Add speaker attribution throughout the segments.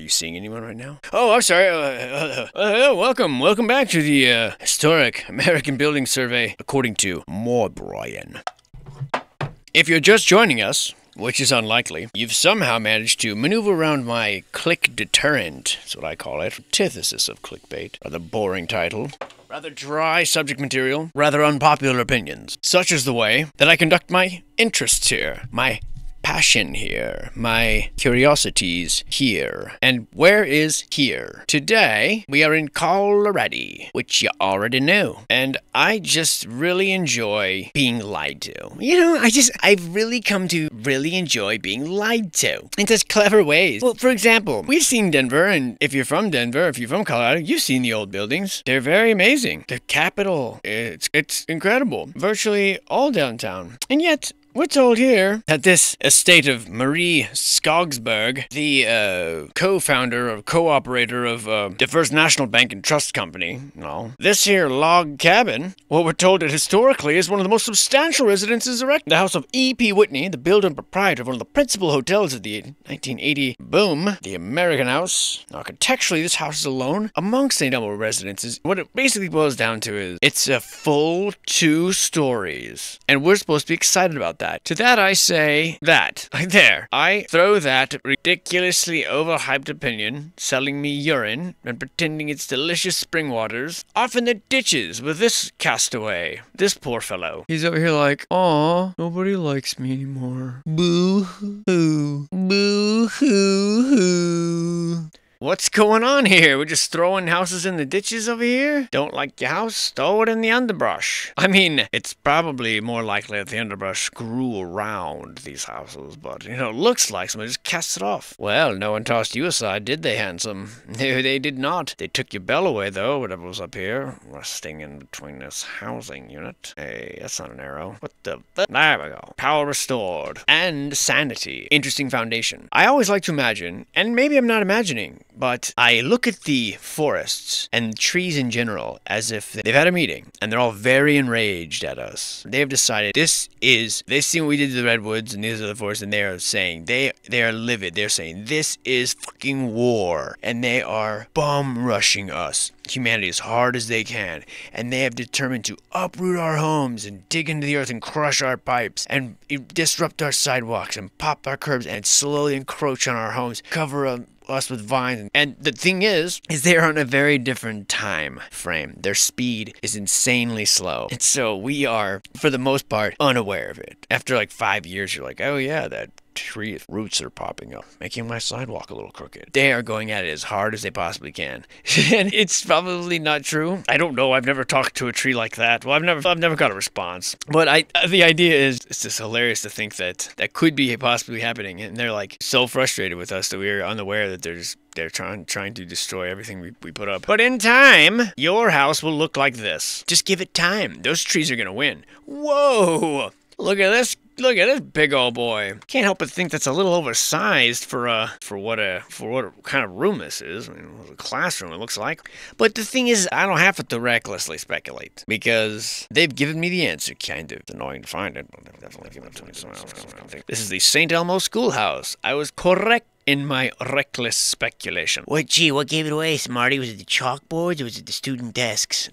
Speaker 1: you seeing anyone right now? Oh, I'm sorry. Welcome back to the Historic American Building Survey, according to More Brian. If you're just joining us, which is unlikely, you've somehow managed to maneuver around my click deterrent, that's what I call it, antithesis of clickbait, rather boring title, rather dry subject material, rather unpopular opinions. Such is the way that I conduct my interests here, my passion here, my curiosities here. And where is here? Today, we are in Colorado, which you already know. And I just really enjoy being lied to. You know, I've really come to really enjoy being lied to in such clever ways. Well, for example, we've seen Denver, and if you're from Denver, if you're from Colorado, you've seen the old buildings. They're very amazing. The Capitol, it's incredible. Virtually all downtown. And yet, we're told here that this estate of Marie Skogsberg, the co-founder or co-operator of the First National Bank and Trust Company, this here log cabin, what we're told that historically is one of the most substantial residences erected. The house of E.P. Whitney, the builder and proprietor of one of the principal hotels of the 1980 boom, the American House. Architecturally, this house is alone among St. Elmo residences. What it basically boils down to is it's a full 2 stories, and we're supposed to be excited about that. To that I say that, right there, I throw that ridiculously overhyped opinion, selling me urine and pretending it's delicious spring waters, off in the ditches with this castaway, this poor fellow. He's over here like, aw, nobody likes me anymore. Boo-hoo. Boo-hoo-hoo. What's going on here? We're just throwing houses in the ditches over here? Don't like your house? Throw it in the underbrush. I mean, it's probably more likely that the underbrush grew around these houses, but, it looks like somebody just cast it off. Well, no one tossed you aside, did they, handsome? No, they did not. They took your bell away, though, whatever was up here, resting in between this housing unit. Hey, that's not an arrow. What the... There we go. Power restored. And sanity. Interesting foundation. I always like to imagine, and maybe I'm not imagining, but I look at the forests and trees in general as if they've had a meeting and they're all very enraged at us. They have decided they've seen what we did to the redwoods and these are the forests, and they are saying, they are livid. They're saying this is fucking war, and they are bum rushing us, humanity, as hard as they can, and they have determined to uproot our homes and dig into the earth and crush our pipes and disrupt our sidewalks and pop our curbs and slowly encroach on our homes, cover us with vines. And the thing is they're on a very different time frame. Their speed is insanely slow. And so we are, for the most part, unaware of it. After like 5 years, you're like, oh yeah, that tree roots are popping up, making my sidewalk a little crooked. They are going at it as hard as they possibly can. And it's probably not true. I don't know. I've never talked to a tree like that. Well, I've never got a response. But the idea is, it's just hilarious to think that could be possibly happening. And they're like so frustrated with us that we're unaware that they're trying to destroy everything we put up. But in time, your house will look like this. Just give it time. Those trees are gonna win. Whoa! Look at this. Look at this big old boy. Can't help but think that's a little oversized for what kind of room this is. I mean, a classroom it looks like. But the thing is, I don't have to recklessly speculate because they've given me the answer. Kind of it's annoying to find it, but they've definitely given it to me. So this is the St. Elmo Schoolhouse. I was correct in my reckless speculation. What gave it away, Smarty? Was it the chalkboards or was it the student desks?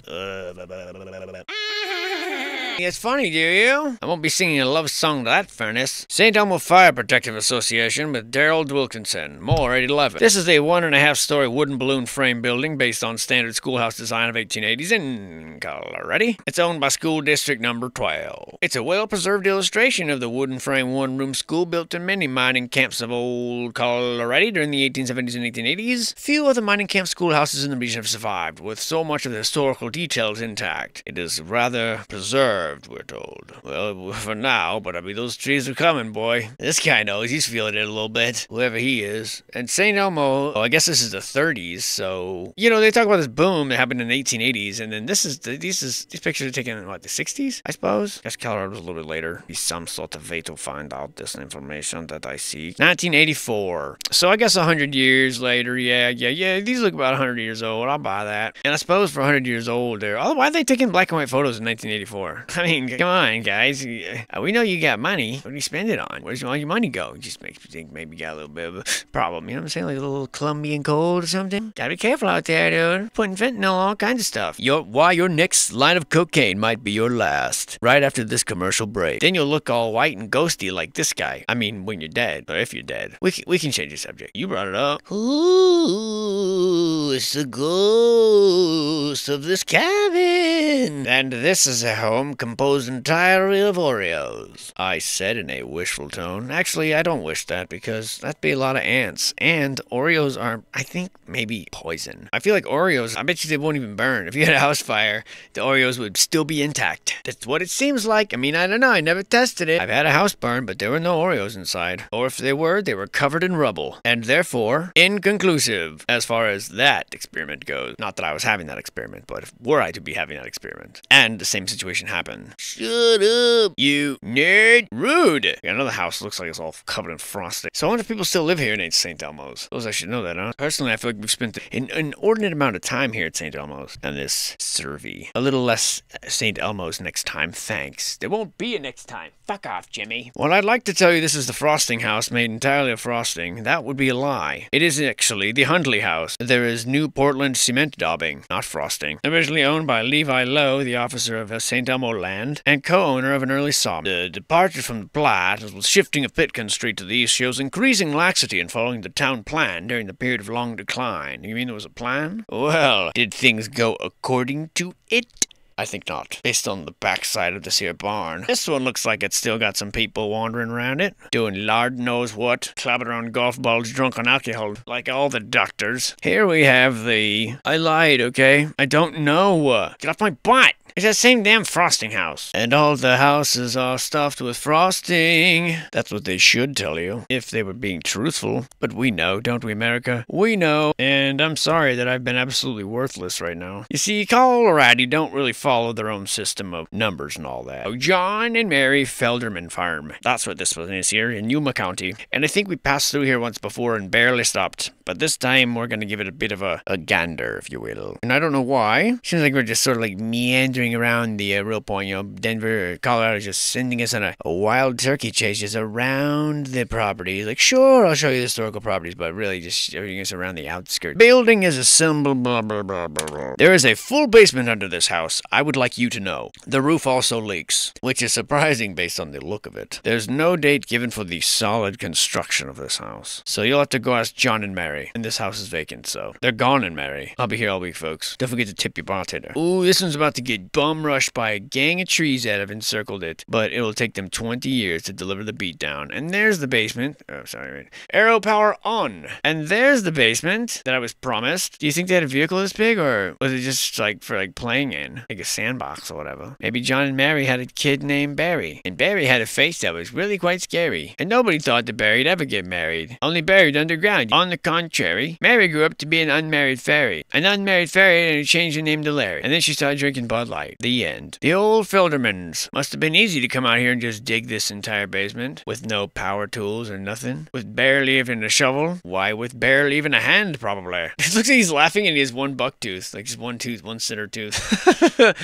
Speaker 1: It's funny, do you? I won't be singing a love song to that furnace. St. Elmo Fire Protective Association with Daryl Wilkinson. More at 11. This is a 1.5-story wooden balloon frame building based on standard schoolhouse design of 1880s in Colorado. It's owned by School District Number 12. It's a well-preserved illustration of the wooden frame one-room school built in many mining camps of old Colorado during the 1870s and 1880s. Few other mining camp schoolhouses in the region have survived, with so much of the historical details intact. It is rather preserved, we're told. Well, for now, but I mean, those trees are coming, boy. This guy knows. He's feeling it a little bit, whoever he is. And St. Elmo, I guess this is the 30s, so, they talk about this boom that happened in the 1880s, and then these pictures are taken in, what, the 60s, I suppose? I guess Colorado was a little bit later. Be some sort of way to find out this information that I see. 1984. So I guess 100 years later, yeah, these look about 100 years old. I'll buy that. And I suppose for 100 years old, why are they taking black and white photos in 1984? I mean, come on, guys. We know you got money. What do you spend it on? Where's all your money go? It just makes me think maybe you got a little bit of a problem. You know what I'm saying? Like a little Colombian cold or something. Gotta be careful out there, dude. Putting fentanyl, all kinds of stuff. Your next line of cocaine might be your last. Right after this commercial break. Then you'll look all white and ghosty like this guy. I mean, when you're dead. Or if you're dead. We can change the subject. You brought it up. Ooh, it's the ghost of this cabin. And this is a home composed entirely of Oreos. I said in a wishful tone. Actually, I don't wish that because that'd be a lot of ants. And Oreos are, I think, maybe poison. I feel like Oreos, I bet you they won't even burn. If you had a house fire, the Oreos would still be intact. That's what it seems like. I mean, I don't know. I never tested it. I've had a house burn, but there were no Oreos inside. Or if they were covered in rubble. And therefore, inconclusive as far as that experiment goes. Not that I was having that experiment, but were I to be having that experiment. And the same situation happened. Shut up, you nerd. Rude. Yeah, another house looks like it's all covered in frosting. So I wonder if people still live here in St. Elmo's. Those I should know that, huh? Personally, I feel like we've spent an inordinate amount of time here at St. Elmo's on this survey. A little less St. Elmo's next time, thanks. There won't be a next time. Fuck off, Jimmy. Well, I'd like to tell you this is the frosting house made entirely of frosting. That would be a lie. It is actually the Hundley house. There is new Portland cement daubing, not frosting. Originally owned by Levi Lowe, the officer of St. Elmo Land, and co-owner of an early sawmill. The departure from the Platte, with shifting of Pitkin Street to the east, shows increasing laxity in following the town plan during the period of long decline. You mean there was a plan? Well, did things go according to it? I think not, based on the backside of this here barn. This one looks like it's still got some people wandering around it, doing Lord knows what, clubbing around golf balls drunk on alcohol, like all the doctors. Here we have the... I lied, okay? I don't know. Get off my butt! It's that same damn frosting house. And all the houses are stuffed with frosting. That's what they should tell you, if they were being truthful. But we know, don't we, America? We know. And I'm sorry that I've been absolutely worthless right now. You see, Colorado don't really follow their own system of numbers and all that. Oh, John and Mary Felderman Farm. That's what this one is here in Yuma County. And I think we passed through here once before and barely stopped. But this time we're going to give it a bit of a gander, if you will. And I don't know why. Seems like we're just sort of like meandering around the real point, you know, Denver or Colorado just sending us on a wild turkey chase just around the property. Like, sure, I'll show you the historical properties, but really just everything is around the outskirts. Building is assembled, blah, blah, blah, blah, blah. There is a full basement under this house, I would like you to know. The roof also leaks, which is surprising based on the look of it. There's no date given for the solid construction of this house. So you'll have to go ask John and Mary. And this house is vacant, so they're gone and Mary. I'll be here all week, folks. Don't forget to tip your bartender. Ooh, this one's about to get bum rushed by a gang of trees that have encircled it, but it'll take them 20 years to deliver the beatdown. And there's the basement. Oh, sorry, wait. Arrow power on. And there's the basement that I was promised. Do you think they had a vehicle this big, or was it just like for like playing in, like a sandbox or whatever? Maybe John and Mary had a kid named Barry, and Barry had a face that was really quite scary. And nobody thought that Barry'd ever get married, only buried underground. On the contrary, Mary grew up to be an unmarried fairy. An unmarried fairy, and changed her name to Larry. And then she started drinking Bud Light. The end. The old Feldermans. Must have been easy to come out here and just dig this entire basement with no power tools or nothing. With barely even a shovel. Why, with barely even a hand, probably. It looks like he's laughing and he has one buck tooth. Like just one tooth, one center tooth.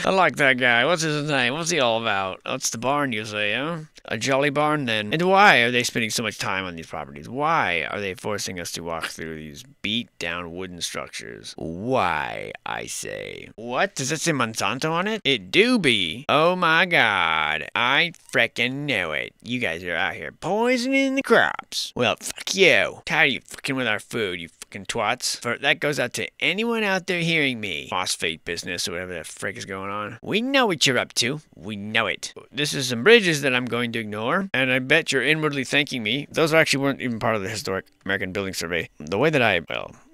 Speaker 1: I like that guy. What's his name? What's he all about? Oh, it's the barn, you say, huh? A jolly barn, then. And why are they spending so much time on these properties? Why are they forcing us to walk through these beat-down wooden structures? Why, I say. What? Does that say Monsanto on it? It do be. Oh my god. I frickin' know it. You guys are out here poisoning the crops. Well, fuck you. Tired of you fucking with our food, you fucking twats. That goes out to anyone out there hearing me. Phosphate business or whatever the frick is going on. We know what you're up to. We know it. This is some bridges that I'm going to ignore, and I bet you're inwardly thanking me. Those actually weren't even part of the Historic American Building Survey. The way that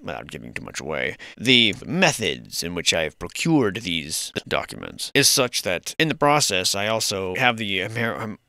Speaker 1: without giving too much away, the methods in which I have procured these documents is such that in the process I also have the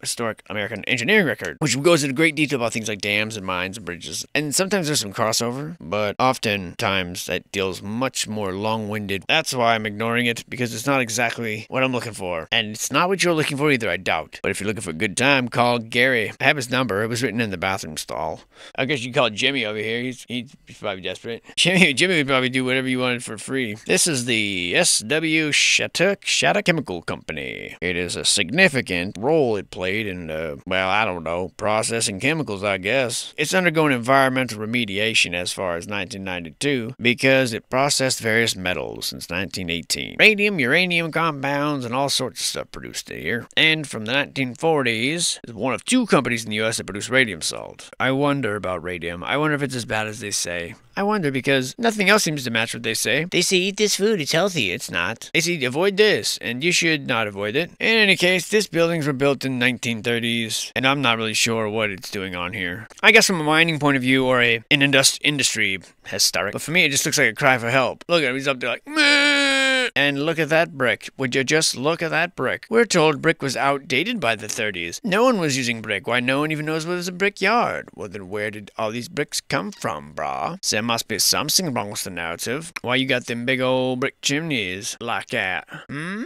Speaker 1: Historic American Engineering Record, which goes into great detail about things like dams and mines and bridges. And sometimes there's some crossover, but oftentimes that deals much more long-winded. That's why I'm ignoring it, because it's not exactly what I'm looking for. And it's not what you're looking for either, I doubt. But if you're looking for a good time, call Gary. I have his number. It was written in the bathroom stall. I guess you call Jimmy over here. He's probably desperate. it. Jimmy would probably do whatever you wanted for free. This is the S.W. Shattuck Chemical Company. It is a significant role it played in, well, I don't know, processing chemicals, I guess. It's undergone environmental remediation as far as 1992 because it processed various metals since 1918. Radium, uranium compounds, and all sorts of stuff produced here. And from the 1940s, it's one of 2 companies in the U.S. that produce radium salt. I wonder about radium. I wonder if it's as bad as they say. I wonder because nothing else seems to match what they say. They say eat this food, it's healthy. It's not. They say avoid this, and you should not avoid it. In any case, these buildings were built in the 1930s, and I'm not really sure what it's doing on here. I guess from a mining point of view or an industry historic, but for me it just looks like a cry for help. Look at him, he's up there like, meh! And look at that brick. Would you just look at that brick? We're told brick was outdated by the 30s. No one was using brick. Why, no one even knows what is a brickyard. Well, then where did all these bricks come from, brah? So there must be something wrong with the narrative. Why you got them big old brick chimneys like that?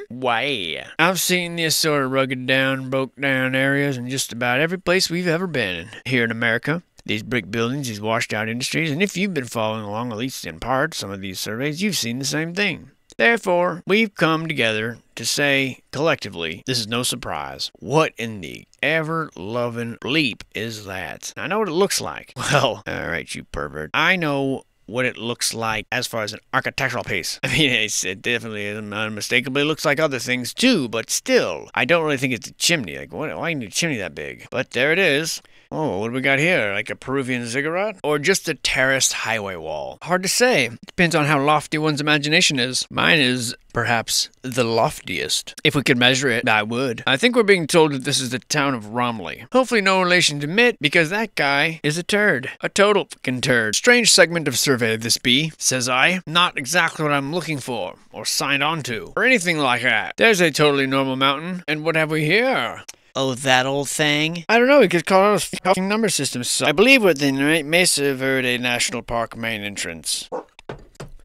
Speaker 1: Why? I've seen this sort of rugged down, broke down areas in just about every place we've ever been here in America. These brick buildings, these washed out industries, and if you've been following along, at least in part, some of these surveys, you've seen the same thing. Therefore, we've come together to say, collectively, this is no surprise. What in the ever-loving bleep is that? I know what it looks like. Well, alright, you pervert. I know what it looks like as far as an architectural piece. I mean, it definitely unmistakably looks like other things too, but still, I don't really think it's a chimney. Like, why you need a chimney that big? But there it is. Oh, what do we got here? Like a Peruvian ziggurat? Or just a terraced highway wall? Hard to say. Depends on how lofty one's imagination is. Mine is perhaps the loftiest. If we could measure it, I would. I think we're being told that this is the town of Romley. Hopefully no relation to Mitt, because that guy is a turd. A total fucking turd. Strange segment of survey this be, says I. Not exactly what I'm looking for, or signed on to, or anything like that. There's a totally normal mountain, and what have we here? Oh, that old thing? I don't know, because Colorado's fucking number system sucks. I believe we're at the Mesa Verde National Park main entrance.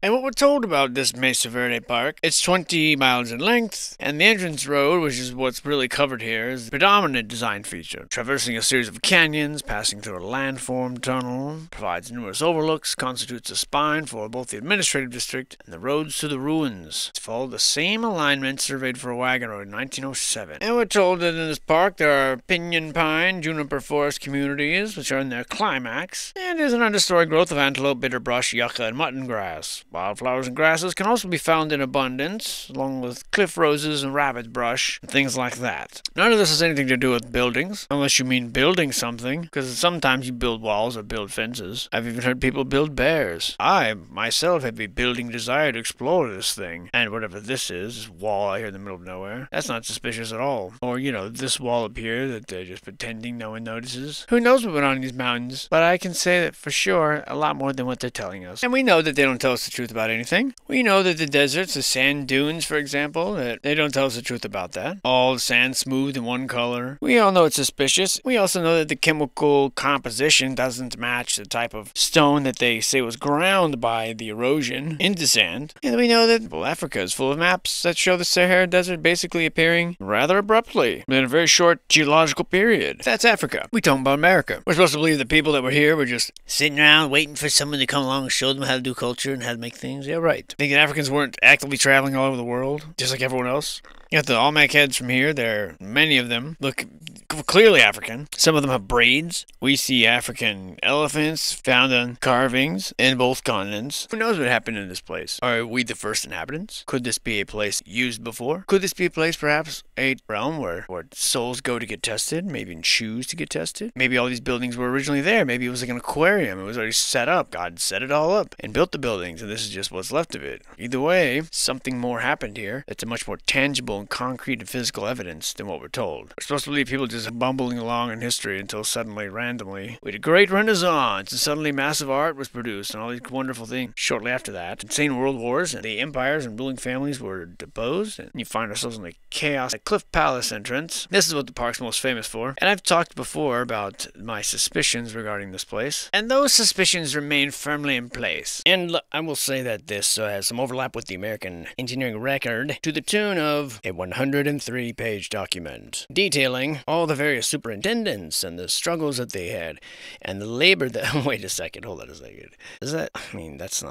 Speaker 1: And what we're told about this Mesa Verde Park, it's 20 miles in length, and the entrance road, which is what's really covered here, is the predominant design feature. Traversing a series of canyons, passing through a landform tunnel, provides numerous overlooks, constitutes a spine for both the administrative district and the roads to the ruins. It's followed the same alignment surveyed for a wagon road in 1907. And we're told that in this park there are pinyon pine, juniper forest communities, which are in their climax, and there's an understory growth of antelope, bitterbrush, yucca, and mutton grass. Wildflowers and grasses can also be found in abundance, along with cliff roses and rabbit brush, and things like that. None of this has anything to do with buildings, unless you mean building something, because sometimes you build walls or build fences. I've even heard people build bears. I, myself, have a building desire to explore this thing, and whatever this wall out here in the middle of nowhere, that's not suspicious at all. Or, you know, this wall up here that they're just pretending no one notices. Who knows what went on in these mountains, but I can say that for sure, a lot more than what they're telling us. And we know that they don't tell us the truth about anything. We know that the deserts, the sand dunes, for example, that they don't tell us the truth about that. All the sand smooth in one color. We all know it's suspicious. We also know that the chemical composition doesn't match the type of stone that they say was ground by the erosion into sand. And we know that, well, Africa is full of maps that show the Sahara Desert basically appearing rather abruptly in a very short geological period. That's Africa. We talking about America. We're supposed to believe the people that were here were just sitting around waiting for someone to come along and show them how to do culture and how to make things. Yeah, right. Thinking Africans weren't actively traveling all over the world, just like everyone else. You got the Olmec heads from here. Many of them look clearly African. Some of them have braids. We see African elephants found on carvings in both continents. Who knows what happened in this place? Are we the first inhabitants? Could this be a place used before? Could this be a place, perhaps, a realm where souls go to get tested, maybe even choose to get tested? Maybe all these buildings were originally there. Maybe it was like an aquarium. It was already set up. God set it all up and built the buildings, and this is just what's left of it. Either way, something more happened here that's a much more tangible and concrete and physical evidence than what we're told. We're supposed to believe people just bumbling along in history until suddenly, randomly, we had a great renaissance, and suddenly massive art was produced and all these wonderful things. Shortly after that, insane world wars, and the empires and ruling families were deposed, and you find ourselves in the chaos at Cliff Palace entrance. This is what the park's most famous for, and I've talked before about my suspicions regarding this place, and those suspicions remain firmly in place. And I will say say that this has some overlap with the American engineering record to the tune of a 103-page document detailing all the various superintendents and the struggles that they had and the labor that... Wait a second, hold on a second. Is that... I mean, that's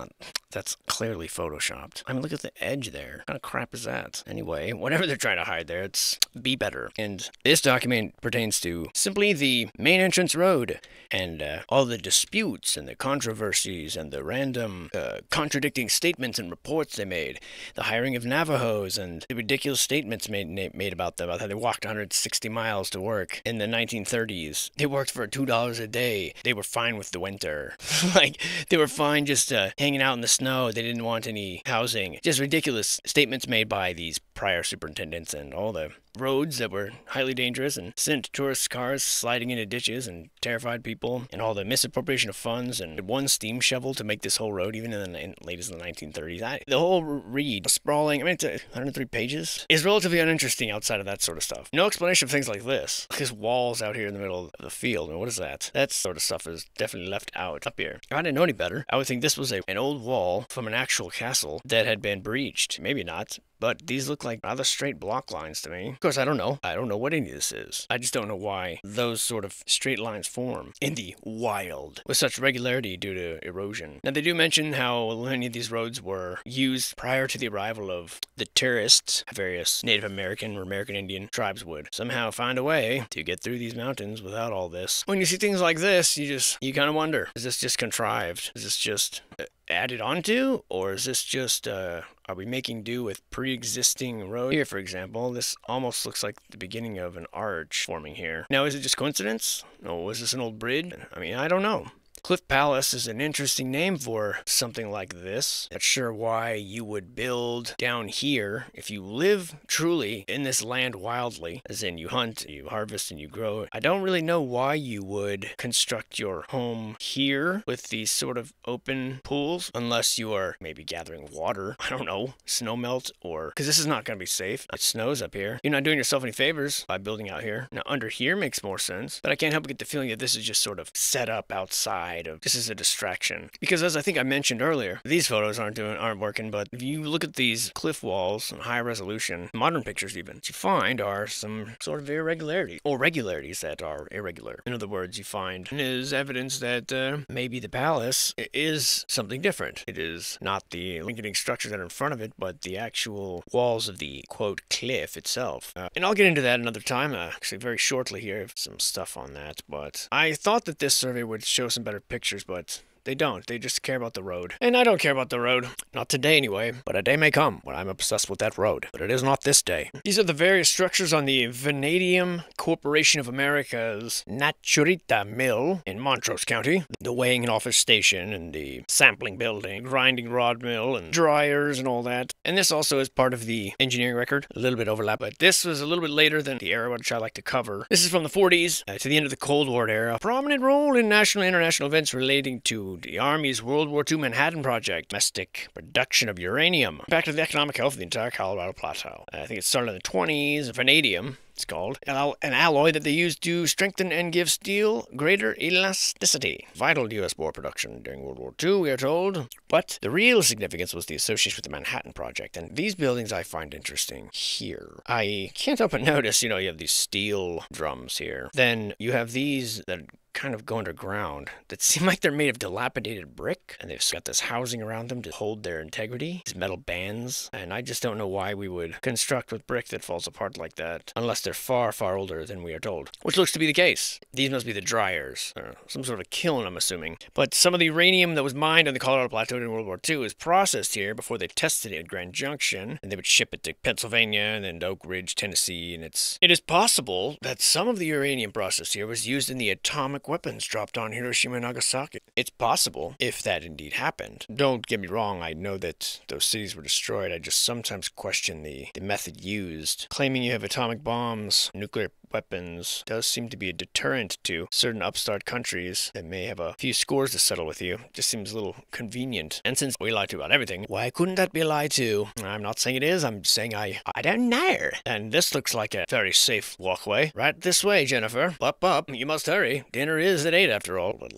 Speaker 1: clearly photoshopped. I mean, look at the edge there. What kind of crap is that? Anyway, whatever they're trying to hide there, it's be better. And this document pertains to simply the main entrance road and all the disputes and the controversies and the random contradicting statements and reports they made, the hiring of Navajos and the ridiculous statements made about them, about how they walked 160 miles to work in the 1930s. They worked for $2 a day. They were fine with the winter. Like, they were fine just hanging out in the snow. They didn't want any housing. Just ridiculous statements made by these prior superintendents, and all the roads that were highly dangerous and sent tourist cars sliding into ditches and terrified people, and all the misappropriation of funds, and one steam shovel to make this whole road, even in the latest in the 1930s. The whole read, sprawling, I mean, it's 103 pages, is relatively uninteresting outside of that sort of stuff. No explanation of things like this. These walls out here in the middle of the field, I mean, what is that? That sort of stuff is definitely left out up here. If I didn't know any better, I would think this was an old wall from an actual castle that had been breached. Maybe not. But these look like rather straight block lines to me. Of course, I don't know. I don't know what any of this is. I just don't know why those sort of straight lines form in the wild with such regularity due to erosion. Now, they do mention how many of these roads were used prior to the arrival of the tourists. Various Native American or American Indian tribes would somehow find a way to get through these mountains without all this. When you see things like this, you kind of wonder, is this just contrived? Is this just added onto, or is this just are we making do with pre-existing road? Here, for example, this almost looks like the beginning of an arch forming here. Now, is it just coincidence? Or was this an old bridge? I mean, I don't know. Cliff Palace is an interesting name for something like this. Not sure why you would build down here if you live truly in this land wildly, as in you hunt, you harvest, and you grow. I don't really know why you would construct your home here with these sort of open pools, unless you are maybe gathering water. I don't know, snow melt, or... because this is not going to be safe. It snows up here. You're not doing yourself any favors by building out here. Now, under here makes more sense, but I can't help but get the feeling that this is just sort of set up outside of this is a distraction, because as I think I mentioned earlier, these photos aren't working, but if you look at these cliff walls in high resolution, modern pictures even, what you find are some sort of irregularity or regularities that are irregular. In other words, you find is evidence that maybe the palace is something different. It is not the linking structures that are in front of it, but the actual walls of the quote cliff itself. And I'll get into that another time, actually very shortly here, some stuff on that, but I thought that this survey would show some better pictures, but they don't. They just care about the road. And I don't care about the road. Not today, anyway. But a day may come when I'm obsessed with that road. But it is not this day. These are the various structures on the Vanadium Corporation of America's Naturita Mill in Montrose County. The weighing and office station and the sampling building, grinding rod mill and dryers and all that. And this also is part of the engineering record. A little bit overlap. But this was a little bit later than the era which I like to cover. This is from the 40s to the end of the Cold War era. A prominent role in national and international events relating to the Army's World War II Manhattan Project, domestic production of uranium, impact of the economic health of the entire Colorado Plateau. I think it started in the 20s. Vanadium, it's called, an alloy that they used to strengthen and give steel greater elasticity. Vital to U.S. war production during World War II, we are told. But the real significance was the association with the Manhattan Project, and these buildings I find interesting here. I can't help but notice, you have these steel drums here. Then you have these that kind of go underground that seem like they're made of dilapidated brick, and they've got this housing around them to hold their integrity, these metal bands, and I just don't know why we would construct with brick that falls apart like that, unless they're far, far older than we are told, which looks to be the case. These must be the dryers, or some sort of kiln, I'm assuming. But some of the uranium that was mined on the Colorado Plateau during World War II is processed here before they tested it at Grand Junction, and they would ship it to Pennsylvania and then to Oak Ridge, Tennessee, and it is possible that some of the uranium processed here was used in the atomic weapons dropped on Hiroshima and Nagasaki. It's possible, if that indeed happened. Don't get me wrong, I know that those cities were destroyed. I just sometimes question the method used. Claiming you have atomic bombs, nuclear weapons, does seem to be a deterrent to certain upstart countries that may have a few scores to settle with you. Just seems a little convenient. And since we lie to about everything, why couldn't that be a lie too? I'm not saying it is, I'm saying I don't know. And this looks like a very safe walkway. Right this way, Jennifer. Up, you must hurry. Dinner is at 8 after all. But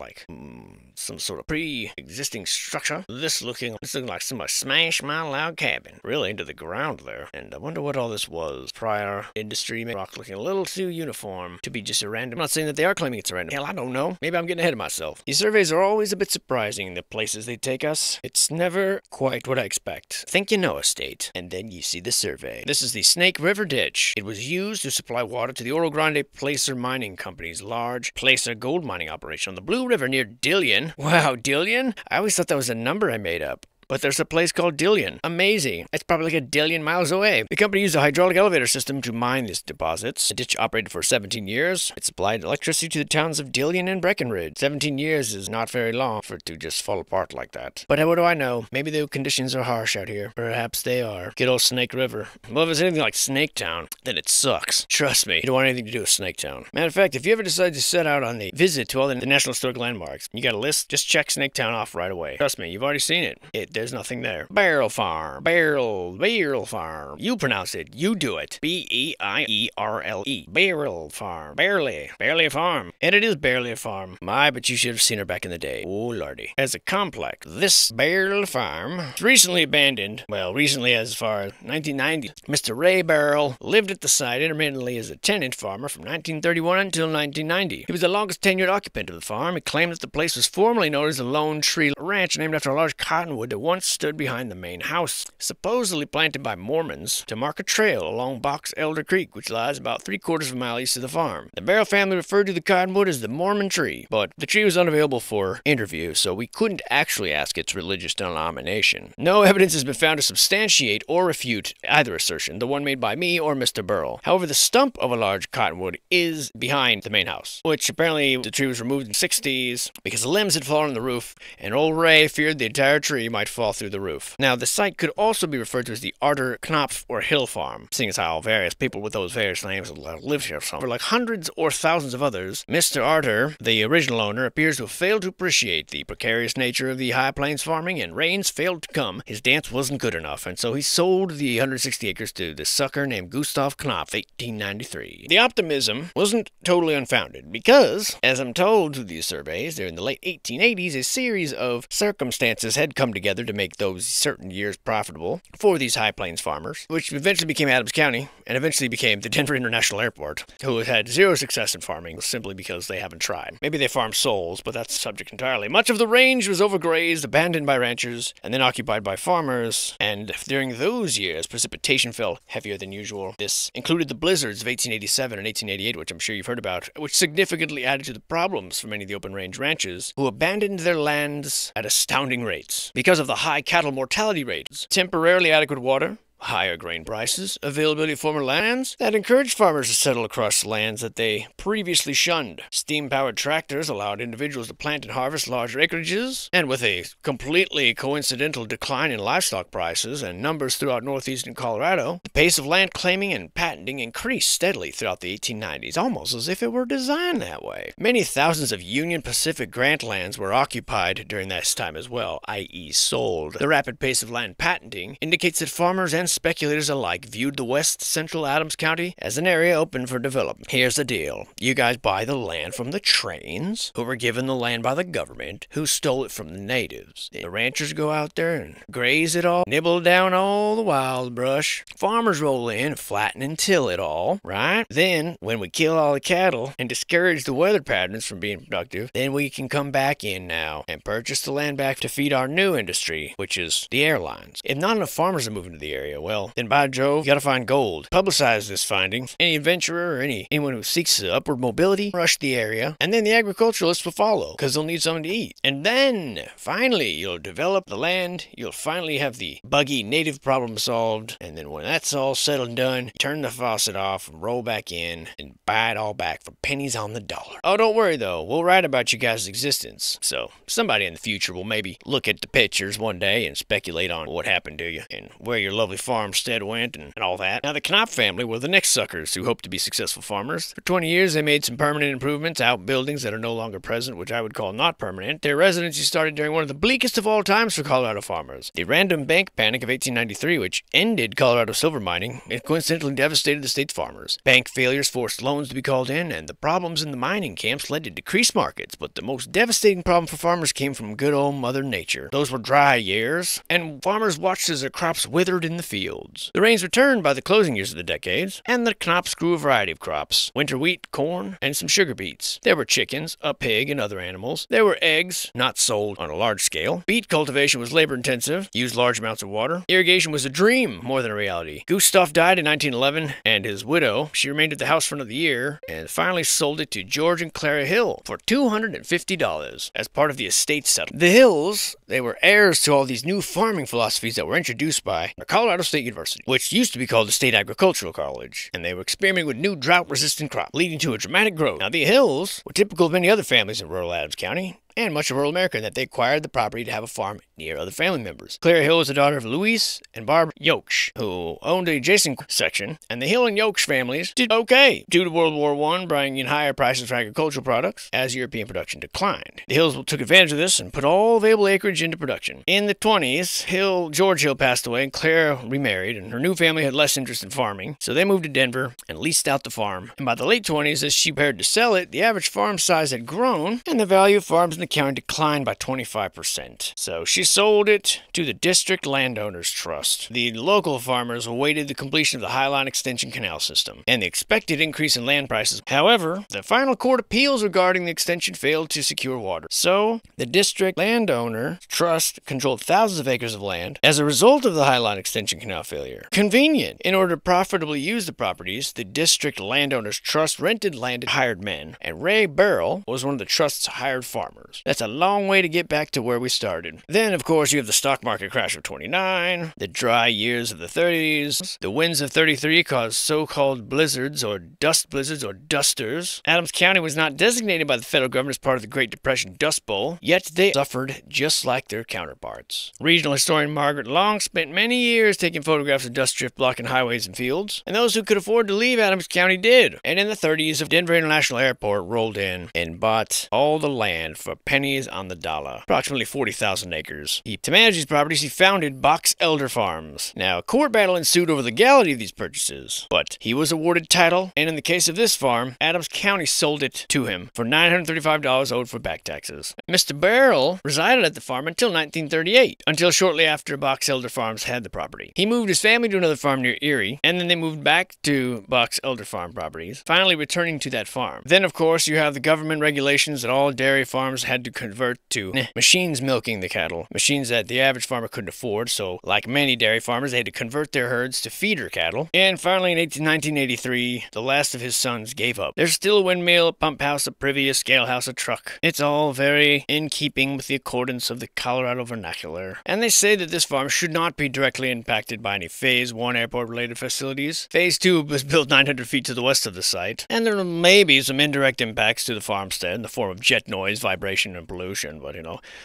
Speaker 1: some sort of pre-existing structure. This looking like somebody smashed my log cabin. Really into the ground there. And I wonder what all this was. Prior industry rock looking a little too uniform to be just a random. I'm not saying that they are claiming it's a random. Hell, I don't know. Maybe I'm getting ahead of myself. These surveys are always a bit surprising, the places they take us. It's never quite what I expect. Think you know a state, and then you see the survey. This is the Snake River Ditch. It was used to supply water to the Oro Grande Placer Mining Company's large placer gold mining operation on the Blue River near Dillion. Wow, Dillion? I always thought that was a number I made up. But there's a place called Dillion. Amazing. It's probably like a dillion miles away. The company used a hydraulic elevator system to mine these deposits. The ditch operated for 17 years. It supplied electricity to the towns of Dillion and Breckenridge. 17 years is not very long for it to just fall apart like that. But what do I know? Maybe the conditions are harsh out here. Perhaps they are. Good old Snake River. Well, if it's anything like Snaketown, then it sucks. Trust me, you don't want anything to do with Snaketown. Matter of fact, if you ever decide to set out on the visit to all the National Historic Landmarks, you got a list, just check Snaketown off right away. Trust me, you've already seen it. There's nothing there. Barrel Farm. Barrel Farm. You pronounce it. You do it. B-E-I-E-R-L-E. Barrel Farm. Barely a farm. And it is barely a farm. But you should have seen her back in the day. Oh, lordy. As a complex, this Barrel Farm was recently abandoned. Well, recently as far as 1990. Mr. Ray Barrel lived at the site intermittently as a tenant farmer from 1931 until 1990. He was the longest tenured occupant of the farm. He claimed that the place was formerly known as the Lone Tree Ranch, named after a large cottonwood that once stood behind the main house, supposedly planted by Mormons to mark a trail along Box Elder Creek, which lies about 3/4 of a mile east of the farm. The Barrel family referred to the cottonwood as the Mormon tree, but the tree was unavailable for interview, so we couldn't actually ask its religious denomination. No evidence has been found to substantiate or refute either assertion, the one made by me or Mr. Burrell. However, the stump of a large cottonwood is behind the main house, which apparently the tree was removed in the 60s because the limbs had fallen on the roof, and old Ray feared the entire tree might fall through the roof. Now, the site could also be referred to as the Arter Knopf or Hill Farm, seeing as how various people with those various names have lived here for like hundreds or thousands of others. Mr. Arter, the original owner, appears to have failed to appreciate the precarious nature of the High Plains farming, and rains failed to come. His dance wasn't good enough, and so he sold the 160 acres to this sucker named Gustav Knopf, 1893. The optimism wasn't totally unfounded, because, as I'm told through these surveys, during the late 1880s, a series of circumstances had come together to make those certain years profitable for these High Plains farmers, which eventually became Adams County, and eventually became the Denver International Airport, who has had zero success in farming simply because they haven't tried. Maybe they farm souls, but that's a subject entirely. Much of the range was overgrazed, abandoned by ranchers, and then occupied by farmers, and during those years, precipitation fell heavier than usual. This included the blizzards of 1887 and 1888, which I'm sure you've heard about, which significantly added to the problems for many of the open range ranchers, who abandoned their lands at astounding rates. Because of the high cattle mortality rates, temporarily adequate water, higher grain prices, availability of former lands that encouraged farmers to settle across lands that they previously shunned. Steam-powered tractors allowed individuals to plant and harvest larger acreages, and with a completely coincidental decline in livestock prices and numbers throughout northeastern Colorado, the pace of land claiming and patenting increased steadily throughout the 1890s, almost as if it were designed that way. Many thousands of Union Pacific grant lands were occupied during this time as well, i.e. sold. The rapid pace of land patenting indicates that farmers and speculators alike viewed the west central Adams County as an area open for development. Here's the deal. You guys buy the land from the trains, who were given the land by the government, who stole it from the natives. The ranchers go out there and graze it all, nibble down all the wild brush. Farmers roll in, flatten and till it all, right? Then, when we kill all the cattle and discourage the weather patterns from being productive, then we can come back in now and purchase the land back to feed our new industry, which is the airlines. If not enough farmers are moving to the area, well, then by Jove, you gotta find gold. Publicize this finding. Any adventurer or anyone who seeks upward mobility, rush the area, and then the agriculturalists will follow, because they'll need something to eat. And then, finally, you'll develop the land, you'll finally have the buggy native problem solved, and then when that's all settled and done, turn the faucet off, and roll back in, and buy it all back for pennies on the dollar. Oh, don't worry though, we'll write about you guys' existence, so somebody in the future will maybe look at the pictures one day and speculate on what happened to you, and where your lovely farm farmstead went and all that. Now, the Knopf family were the next suckers who hoped to be successful farmers. For 20 years, they made some permanent improvements, outbuildings that are no longer present, which I would call not permanent. Their residency started during one of the bleakest of all times for Colorado farmers. The random bank panic of 1893, which ended Colorado silver mining, it coincidentally devastated the state's farmers. Bank failures forced loans to be called in, and the problems in the mining camps led to decreased markets. But the most devastating problem for farmers came from good old Mother Nature. Those were dry years, and farmers watched as their crops withered in the fields. The rains returned by the closing years of the decades, and the Knopfs grew a variety of crops: winter wheat, corn, and some sugar beets. There were chickens, a pig, and other animals. There were eggs, not sold on a large scale. Beet cultivation was labor-intensive, used large amounts of water. Irrigation was a dream more than a reality. Gustav died in 1911, and his widow, she remained at the house for another year, and finally sold it to George and Clara Hill for $250 as part of the estate settlement. The Hills, they were heirs to all these new farming philosophies that were introduced by Colorado State University, which used to be called the State Agricultural College, and they were experimenting with new drought-resistant crops, leading to a dramatic growth. Now, the Hills were typical of many other families in rural Adams County, and much of rural America, that they acquired the property to have a farm near other family members. Clara Hill was the daughter of Louis and Barbara Yoksh, who owned the adjacent section, and the Hill and Yoksh families did okay due to World War I bringing in higher prices for agricultural products as European production declined. The Hills took advantage of this and put all available acreage into production. In the 20s, George Hill passed away, and Clara remarried, and her new family had less interest in farming, so they moved to Denver and leased out the farm. And by the late 20s, as she prepared to sell it, the average farm size had grown, and the value of farms in the county declined by 25%. So she sold it to the District Landowners Trust. The local farmers awaited the completion of the Highline Extension Canal System and the expected increase in land prices. However, the final court appeals regarding the extension failed to secure water. So the District Landowner Trust controlled thousands of acres of land as a result of the Highline Extension Canal failure. Convenient. In order to profitably use the properties, the District Landowners Trust rented land to hired men, and Ray Burrell was one of the trust's hired farmers. That's a long way to get back to where we started. Then, of course, you have the stock market crash of 29, the dry years of the 30s, the winds of 33 caused so-called blizzards or dusters. Adams County was not designated by the federal government as part of the Great Depression Dust Bowl, yet they suffered just like their counterparts. Regional historian Margaret Long spent many years taking photographs of dust drift blocking highways and fields, and those who could afford to leave Adams County did. And in the 30s, Denver International Airport rolled in and bought all the land for pennies on the dollar, approximately 40,000 acres. To manage these properties, he founded Box Elder Farms. Now, a court battle ensued over the legality of these purchases, but he was awarded title, and in the case of this farm, Adams County sold it to him for $935 owed for back taxes. Mr. Burrell resided at the farm until 1938, until shortly after Box Elder Farms had the property. He moved his family to another farm near Erie, and then they moved back to Box Elder Farm properties, finally returning to that farm. Then, of course, you have the government regulations that all dairy farms had to convert to machines milking the cattle, machines that the average farmer couldn't afford, so like many dairy farmers, they had to convert their herds to feeder cattle. And finally, in 1983, the last of his sons gave up. There's still a windmill, a pump house, a privy, a scale house, a truck. It's all very in keeping with the accordance of the Colorado vernacular. And they say that this farm should not be directly impacted by any Phase 1 airport-related facilities. Phase 2 was built 900 feet to the west of the site, and there may be some indirect impacts to the farmstead in the form of jet noise, vibration, and pollution, but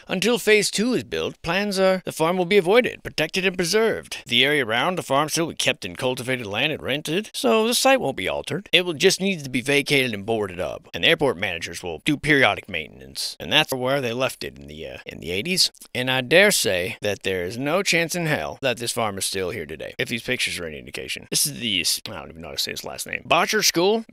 Speaker 1: until Phase 2 is built, plans are the farm will be avoided, protected, and preserved. The area around the farm still will be kept in cultivated land and rented, so the site won't be altered. It will just need to be vacated and boarded up, and the airport managers will do periodic maintenance. And that's where they left it in the 80s. And I dare say that there is no chance in hell that this farm is still here today, if these pictures are any indication. This is the, I don't even know how to say his last name, Boucher School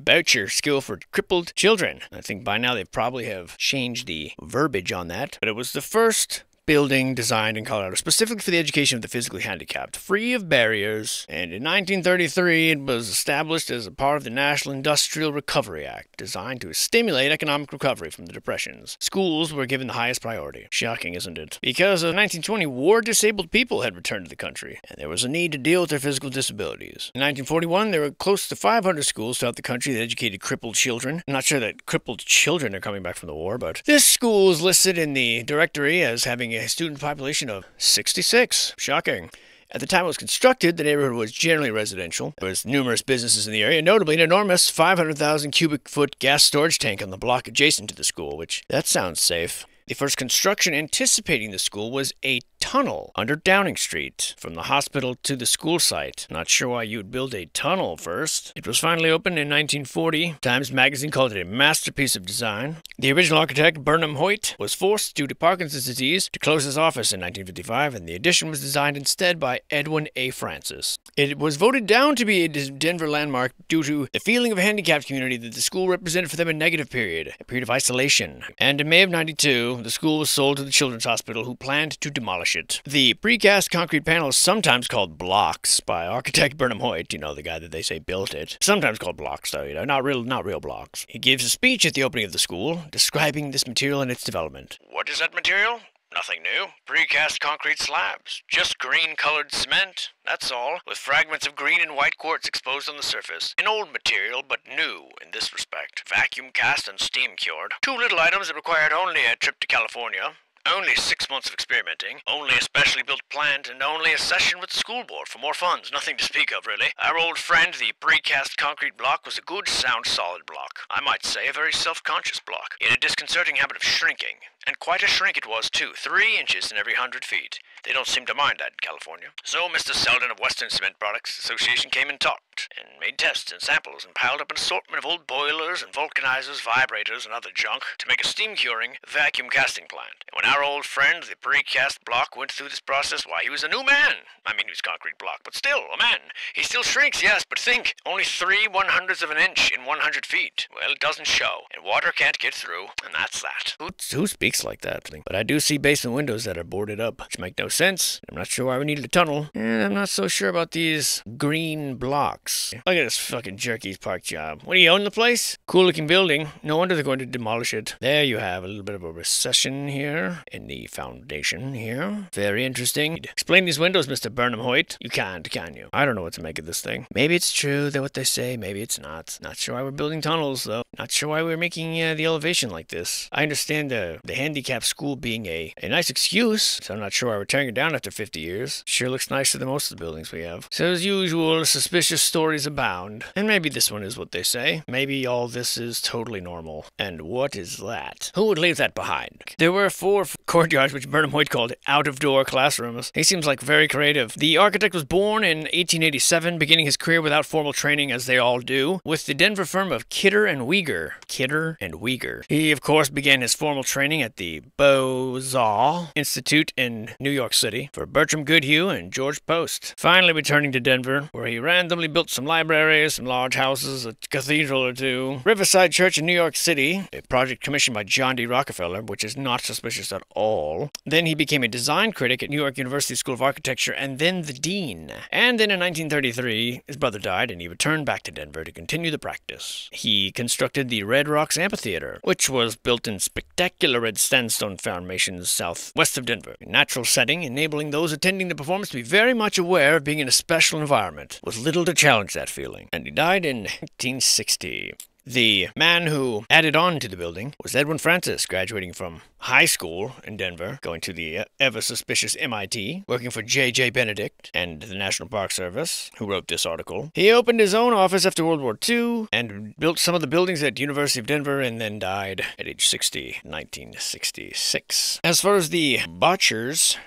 Speaker 1: for Crippled Children. I think by now they probably have changed the verbiage on that, but it was the first building designed in Colorado specifically for the education of the physically handicapped, free of barriers, and in 1933 it was established as a part of the National Industrial Recovery Act, designed to stimulate economic recovery from the depressions. Schools were given the highest priority. Shocking, isn't it? Because of 1920, war-disabled people had returned to the country, and there was a need to deal with their physical disabilities. In 1941, there were close to 500 schools throughout the country that educated crippled children. I'm not sure that crippled children are coming back from the war, but this school is listed in the directory as having a student population of 66. Shocking. At the time it was constructed, the neighborhood was generally residential. There was numerous businesses in the area, notably an enormous 500,000 cubic foot gas storage tank on the block adjacent to the school, which, that sounds safe. The first construction anticipating the school was a tunnel under Downing Street from the hospital to the school site. Not sure why you'd build a tunnel first. It was finally opened in 1940. Times Magazine called it a masterpiece of design. The original architect, Burnham Hoyt, was forced due to Parkinson's disease to close his office in 1955, and the addition was designed instead by Edwin A. Francis. It was voted down to be a Denver landmark due to the feeling of a handicapped community that the school represented for them a negative period, a period of isolation. And in May of 92, the school was sold to the Children's Hospital, who planned to demolish it. The precast concrete panel is sometimes called blocks by architect Burnham Hoyt, the guy that they say built it. Sometimes called blocks, though, not real blocks. He gives a speech at the opening of the school, describing this material and its development. What is that material? Nothing new. Precast concrete slabs. Just green-colored cement, that's all, with fragments of green and white quartz exposed on the surface. An old material, but new in this respect. Vacuum cast and steam cured. 2 little items that required only a trip to California. Only 6 months of experimenting, only a specially built plant, and only a session with the school board for more funds. Nothing to speak of, really. Our old friend, the precast concrete block, was a good, sound, solid block. I might say a very self-conscious block, in a disconcerting habit of shrinking. And quite a shrink it was, too. 3 inches in every 100 feet. They don't seem to mind that in California. So Mr. Selden of Western Cement Products Association came and talked, and made tests and samples, and piled up an assortment of old boilers and vulcanizers, vibrators, and other junk to make a steam-curing vacuum casting plant. And when our old friend, the precast block, went through this process, why, he was a new man. I mean, he was concrete block, but still, a man. He still shrinks, yes, but think, only 3/100ths of an inch in 100 feet. Well, it doesn't show, and water can't get through, and that's that. Who speaks like that? But I do see basement windows that are boarded up, which make no sense. I'm not sure why we needed a tunnel, and I'm not so sure about these green blocks. Look at this fucking Jerky's Park job. What, do you own the place? Cool looking building. No wonder they're going to demolish it. There you have a little bit of a recession here in the foundation here. Very interesting. Explain these windows, Mr. Burnham Hoyt. You can't, can you? I don't know what to make of this thing. Maybe it's true that what they say, maybe it's not. Not sure why we're building tunnels, though. Not sure why we're making the elevation like this. I understand the handicapped school being a nice excuse, so I'm not sure why we're tearing it down after 50 years. Sure looks nicer than most of the buildings we have. So as usual, suspicious stories abound. And maybe this one is what they say. Maybe all this is totally normal. And what is that? Who would leave that behind? There were 4 courtyards which Burnham Hoyt called out-of-door classrooms. He seems like very creative. The architect was born in 1887, beginning his career without formal training, as they all do, with the Denver firm of Kidder and Weger. Kidder and Weger. He, of course, began his formal training at the Beaux-Arts Institute in New York City for Bertram Goodhue and George Post. Finally returning to Denver, where he randomly built some libraries, some large houses, a cathedral or 2. Riverside Church in New York City, a project commissioned by John D. Rockefeller, which is not suspicious at all. Then he became a design critic at New York University School of Architecture, and then the dean. And then in 1933, his brother died, and he returned back to Denver to continue the practice. He constructed the Red Rocks Amphitheater, which was built in spectacular red sandstone formations southwest of Denver. A natural setting, enabling those attending the performance to be very much aware of being in a special environment, with little to challenge that feeling. And he died in 1960. The man who added on to the building was Edwin Francis, graduating from high school in Denver, going to the ever-suspicious MIT, working for J.J. Benedict and the National Park Service, who wrote this article. He opened his own office after World War II and built some of the buildings at University of Denver, and then died at age 60 in 1966. As far as the Bouchers,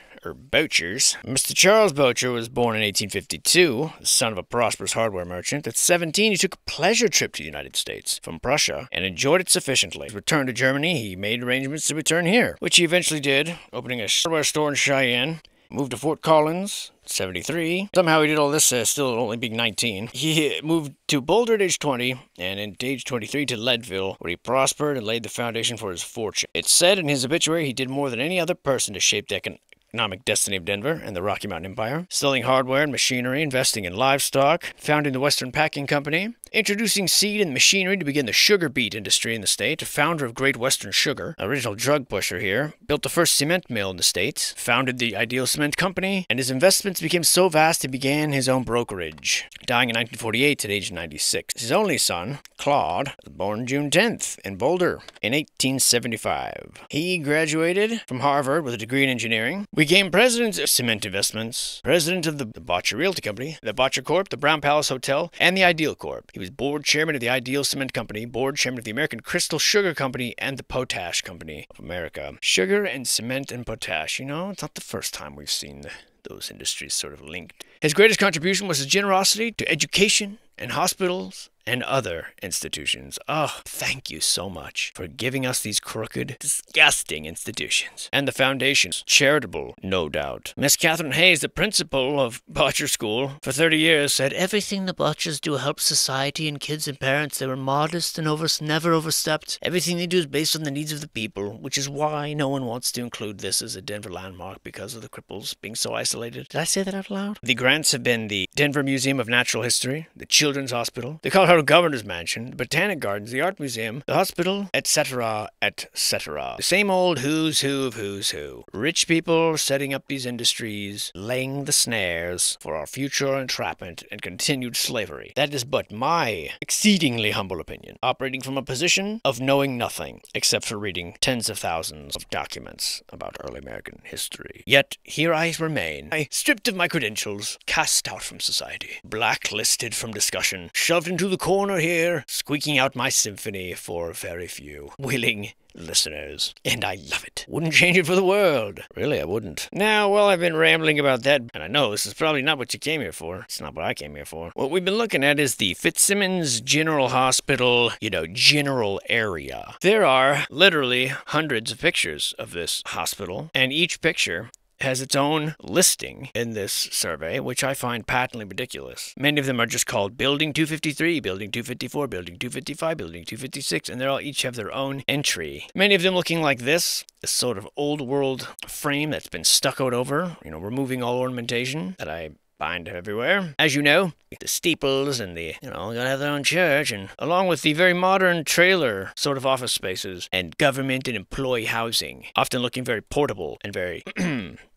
Speaker 1: Mr. Charles Boucher was born in 1852, the son of a prosperous hardware merchant. At 17, he took a pleasure trip to the United States from Prussia and enjoyed it sufficiently. His return to Germany, he made arrangements to return here, which he eventually did, opening a hardware store in Cheyenne. Moved to Fort Collins, 73. Somehow he did all this still only being 19. He moved to Boulder at age 20, and at age 23 to Leadville, where he prospered and laid the foundation for his fortune. It's said in his obituary he did more than any other person to shape the economic destiny of Denver and the Rocky Mountain Empire, selling hardware and machinery, investing in livestock, founding the Western Packing Company, introducing seed and machinery to begin the sugar beet industry in the state, founder of Great Western Sugar, original drug pusher here, built the first cement mill in the States, founded the Ideal Cement Company, and his investments became so vast he began his own brokerage, dying in 1948 at age 96. His only son, Claude, was born June 10th in Boulder in 1875. He graduated from Harvard with a degree in engineering. We became president of Cement Investments, president of the Botcher Realty Company, the Botcher Corp., the Brown Palace Hotel, and the Ideal Corp. He was board chairman of the Ideal Cement Company, board chairman of the American Crystal Sugar Company, and the Potash Company of America. Sugar and cement and potash, it's not the first time we've seen those industries sort of linked. His greatest contribution was his generosity to education and hospitals and other institutions. Oh, thank you so much for giving us these crooked, disgusting institutions. And the foundations, charitable, no doubt. Miss Catherine Hayes, the principal of Botcher School for 30 years, said everything the Botchers do helps society and kids and parents. They were modest and never overstepped. Everything they do is based on the needs of the people, which is why no one wants to include this as a Denver landmark because of the cripples being so isolated. Did I say that out loud? The grants have been the Denver Museum of Natural History, the Children's Hospital, the Colorado Governor's Mansion, the Botanic Gardens, the Art Museum, the hospital, etc., etc. The same old who's who of who's who. Rich people setting up these industries, laying the snares for our future entrapment and continued slavery. That is but my exceedingly humble opinion, operating from a position of knowing nothing, except for reading tens of thousands of documents about early American history. Yet, here I remain, stripped of my credentials, cast out from society, blacklisted from discussion, shoved into the corner here, squeaking out my symphony for very few willing listeners. And I love it. Wouldn't change it for the world. Really, I wouldn't. Now, well, I've been rambling about that, and I know this is probably not what you came here for. It's not what I came here for. What we've been looking at is the Fitzsimmons General Hospital, general area. There are literally hundreds of pictures of this hospital, and each picture has its own listing in this survey, which I find patently ridiculous. Many of them are just called Building 253, Building 254, Building 255, Building 256, and they all each have their own entry. Many of them looking like this sort of old world frame that's been stuccoed over, removing all ornamentation that I find everywhere. As you know, the steeples and gotta have their own church, and along with the very modern trailer sort of office spaces and government and employee housing, often looking very portable and very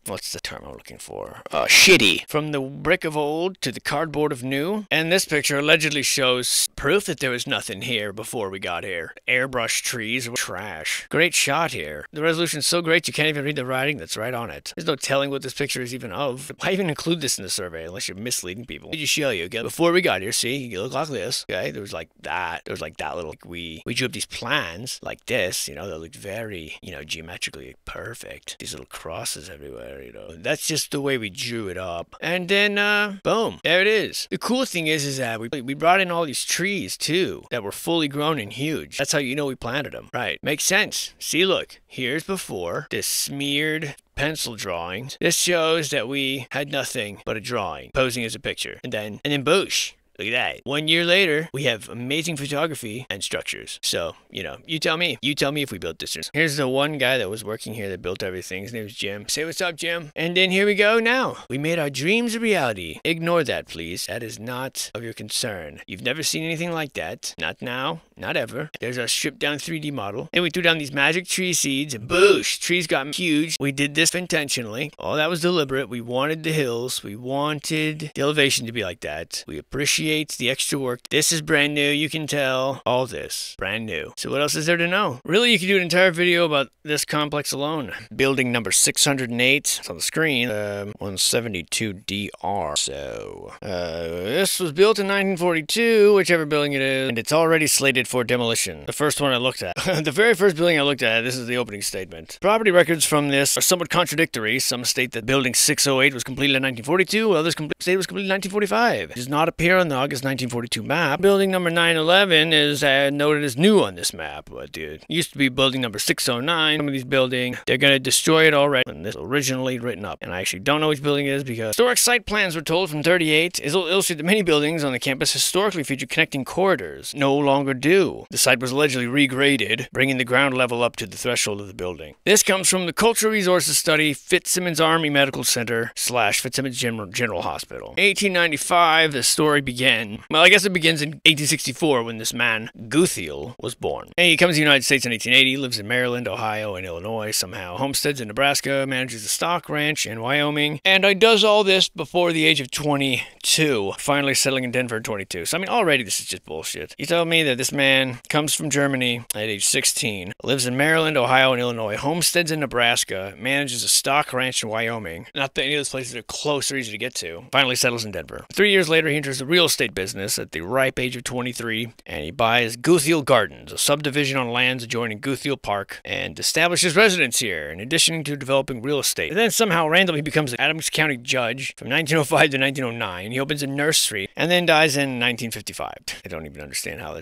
Speaker 1: what's the term I'm looking for? Shitty. From the brick of old to the cardboard of new. And this picture allegedly shows proof that there was nothing here before we got here. Airbrush trees were trash. Great shot here. The resolution's so great you can't even read the writing that's right on it. There's no telling what this picture is even of. Why even include this in the survey unless you're misleading people? Did you show you? Okay? Before we got here, see, you look like this. Okay, there was like that. There was like that little. We drew up these plans like this. That looked very, geometrically perfect. These little crosses everywhere. That's just the way we drew it up. And then, boom, there it is. The cool thing is that we brought in all these trees, too, that were fully grown and huge. That's how you know we planted them. Right. Makes sense. See, look, here's before this smeared pencil drawings. This shows that we had nothing but a drawing posing as a picture. And then boosh. Look at that. 1 year later, we have amazing photography and structures. So, you tell me. You tell me if we built this. Here's the one guy that was working here that built everything. His name is Jim. Say what's up, Jim. And then here we go now. We made our dreams a reality. Ignore that, please. That is not of your concern. You've never seen anything like that. Not now. Not ever. There's our stripped down 3D model. And we threw down these magic tree seeds. And boosh! Trees got huge. We did this intentionally. All that was deliberate. We wanted the hills. We wanted the elevation to be like that. We appreciate the extra work. This is brand new, you can tell. All this, brand new. So what else is there to know? Really, you could do an entire video about this complex alone. Building number 608, it's on the screen, 172DR. So, this was built in 1942, whichever building it is, and it's already slated for demolition. The first one I looked at. The very first building I looked at, this is the opening statement. Property records from this are somewhat contradictory. Some state that building 608 was completed in 1942, while others state it was completed in 1945. It does not appear on the August 1942 map. Building number 911 is noted as new on this map, but it used to be building number 609. Some of these buildings, they're going to destroy it already, and this was originally written up. And I actually don't know which building it is because historic site plans were told from 38 is illustrate that many buildings on the campus historically featured connecting corridors. No longer do. The site was allegedly regraded, bringing the ground level up to the threshold of the building. This comes from the Cultural Resources Study, Fitzsimmons Army Medical Center / Fitzsimmons General Hospital. 1895, the story began again? Well, I guess it begins in 1864 when this man, Guthiel, was born. And he comes to the United States in 1880, lives in Maryland, Ohio, and Illinois somehow, homesteads in Nebraska, manages a stock ranch in Wyoming, and he does all this before the age of 22, finally settling in Denver at 22. So, I mean, already this is just bullshit. You tell me that this man comes from Germany at age 16, lives in Maryland, Ohio, and Illinois, homesteads in Nebraska, manages a stock ranch in Wyoming. Not that any of those places are close or easy to get to. Finally settles in Denver. 3 years later, he enters the real estate business at the ripe age of 23, and he buys Guthiel Gardens, a subdivision on lands adjoining Guthiel Park, and establishes residence here, in addition to developing real estate. And then somehow randomly becomes an Adams County judge from 1905 to 1909. He opens a nursery, and then dies in 1955. I don't even understand how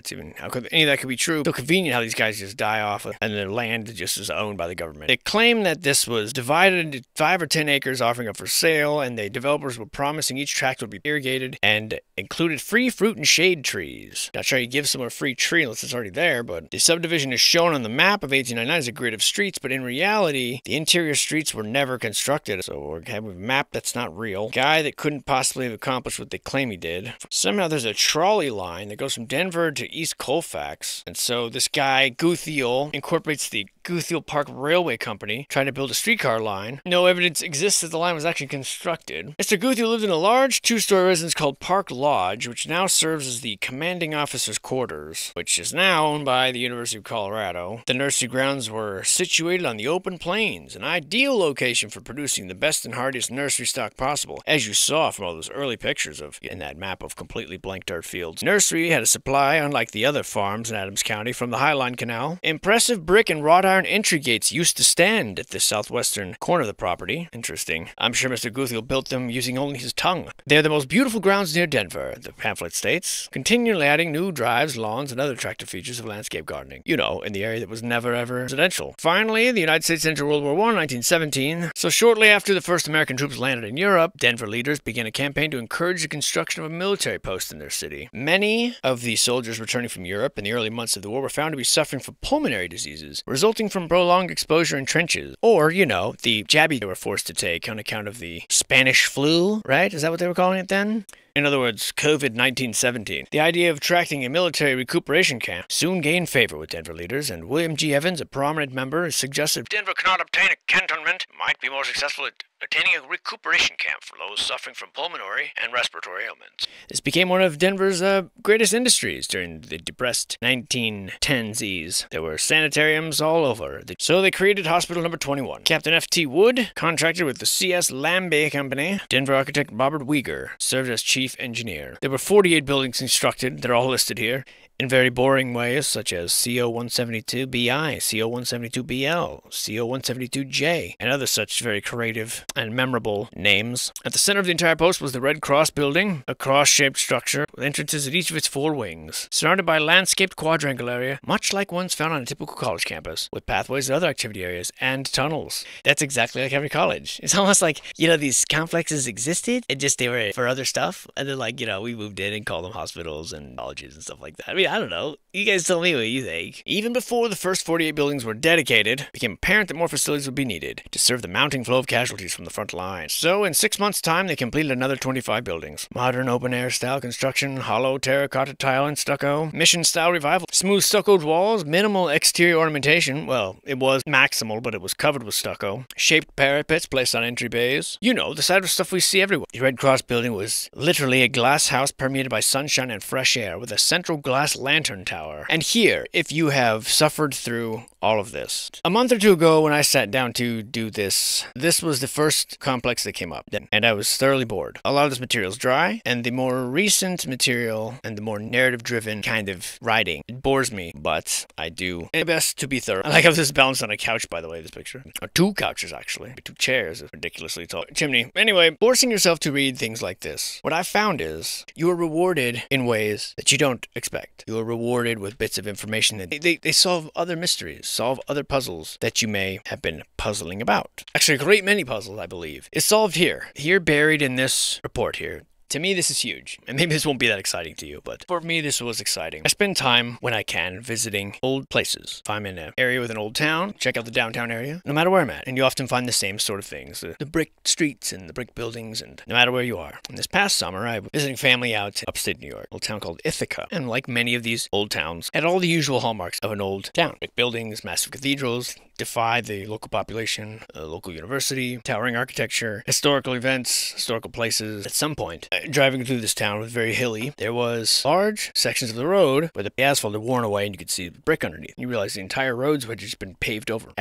Speaker 1: could any of that could be true. So convenient how these guys just die off, and their land just is owned by the government. They claim that this was divided into 5 or 10 acres offering up for sale, and the developers were promising each tract would be irrigated and included free fruit and shade trees. Not sure you give someone a free tree unless it's already there, but the subdivision is shown on the map of 1899 as a grid of streets, but in reality, the interior streets were never constructed, so we have a map that's not real. Guy that couldn't possibly have accomplished what they claim he did. Somehow there's a trolley line that goes from Denver to East Colfax, and so this guy, Guthiel, incorporates the Guthiel Park Railway Company, trying to build a streetcar line. No evidence exists that the line was actually constructed. Mr. Guthiel lived in a large 2-story residence called Park Lodge, which now serves as the commanding officer's quarters, which is now owned by the University of Colorado. The nursery grounds were situated on the open plains, an ideal location for producing the best and hardiest nursery stock possible, as you saw from all those early pictures of in that map of completely blank dirt fields. Nursery had a supply, unlike the other farms in Adams County, from the Highline Canal. Impressive brick and wrought iron entry gates used to stand at the southwestern corner of the property. Interesting. I'm sure Mr. Guthiel built them using only his tongue. They're the most beautiful grounds near Denver, the pamphlet states, continually adding new drives, lawns, and other attractive features of landscape gardening. You know, in the area that was never ever residential. Finally, the United States entered World War I in 1917. So shortly after the first American troops landed in Europe, Denver leaders began a campaign to encourage the construction of a military post in their city. Many of the soldiers returning from Europe in the early months of the war were found to be suffering from pulmonary diseases, resulting from prolonged exposure in trenches. Or, you know, the jabby they were forced to take on account of the Spanish flu, right? Is that what they were calling it then? In other words, COVID-1917. The idea of attracting a military recuperation camp soon gained favor with Denver leaders, and William G. Evans, a prominent member, suggested Denver cannot obtain a cantonment, might be more successful at attaining a recuperation camp for those suffering from pulmonary and respiratory ailments. This became one of Denver's greatest industries during the depressed 1910s. There were sanitariums all over, so they created Hospital Number 21. Captain F.T. Wood, contracted with the C.S. Lambay Company. Denver architect Robert Weger served as chief engineer. There were 48 buildings constructed. They're all listed here in very boring ways, such as CO-172BI, CO-172BL, CO-172J, and other such very creative and memorable names. At the center of the entire post was the Red Cross building, a cross-shaped structure with entrances at each of its 4 wings, surrounded by a landscaped quadrangle area, much like ones found on a typical college campus, with pathways and other activity areas, and tunnels. That's exactly like every college. It's almost like, you know, these complexes existed, and just they were for other stuff, and then, like, you know, we moved in and called them hospitals and colleges and stuff like that. I mean, I don't know. You guys tell me what you think. Even before the first 48 buildings were dedicated, it became apparent that more facilities would be needed to serve the mounting flow of casualties from the front lines. So, in 6 months' time, they completed another 25 buildings. Modern open-air style construction, hollow terracotta tile and stucco, mission-style revival, smooth stuccoed walls, minimal exterior ornamentation. Well, it was maximal, but it was covered with stucco. Shaped parapets placed on entry bays. You know, the side of stuff we see everywhere. The Red Cross building was literally a glass house permeated by sunshine and fresh air, with a central glass lantern tower. And here, if you have suffered through all of this. A month or 2 ago, when I sat down to do this was the first complex that came up, and I was thoroughly bored. A lot of this material is dry, and the more recent material and the more narrative-driven kind of writing, it bores me, but I do my best to be thorough. I like how this is balanced on a couch, by the way, this picture. Or 2 couches, actually. 2 chairs, a ridiculously tall chimney. Anyway, forcing yourself to read things like this. What I found is, you are rewarded in ways that you don't expect. You are rewarded with bits of information that they solve other mysteries, solve other puzzles that you may have been puzzling about. Actually, a great many puzzles, I believe, is solved here. Here, buried in this report here. To me, this is huge. And maybe this won't be that exciting to you, but for me, this was exciting. I spend time when I can visiting old places. If I'm in an area with an old town, check out the downtown area, no matter where I'm at. And you often find the same sort of things, the brick streets and the brick buildings, and no matter where you are. And this past summer, I was visiting family out in upstate New York, a little town called Ithaca. And like many of these old towns, had all the usual hallmarks of an old town. Brick buildings, massive cathedrals, defy the local population, a local university, towering architecture, historical events, historical places. At some point, driving through this town was very hilly. There was large sections of the road where the asphalt had worn away and you could see the brick underneath. You realize the entire roads had just been paved over.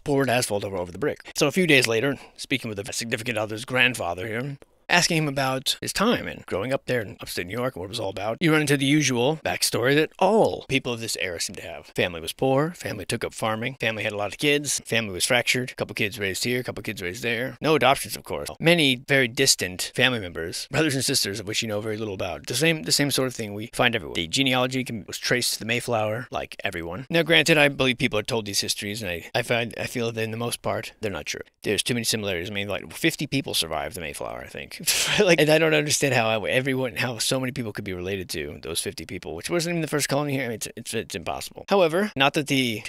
Speaker 1: Poured asphalt over the brick. So a few days later, speaking with a significant other's grandfather here, asking him about his time and growing up there in upstate New York and what it was all about, you run into the usual backstory that all people of this era seem to have. Family was poor, family took up farming, family had a lot of kids, family was fractured, a couple kids raised here, a couple kids raised there. No adoptions, of course. Many very distant family members, brothers and sisters of which you know very little about. The same sort of thing we find everywhere. The genealogy was traced to the Mayflower, like everyone. Now, granted, I believe people are told these histories, and I feel that in the most part, they're not true. There's too many similarities. I mean, like 50 people survived the Mayflower, I think. And I don't understand how so many people could be related to those 50 people, which wasn't even the first colony here. I mean, it's impossible. However, not that the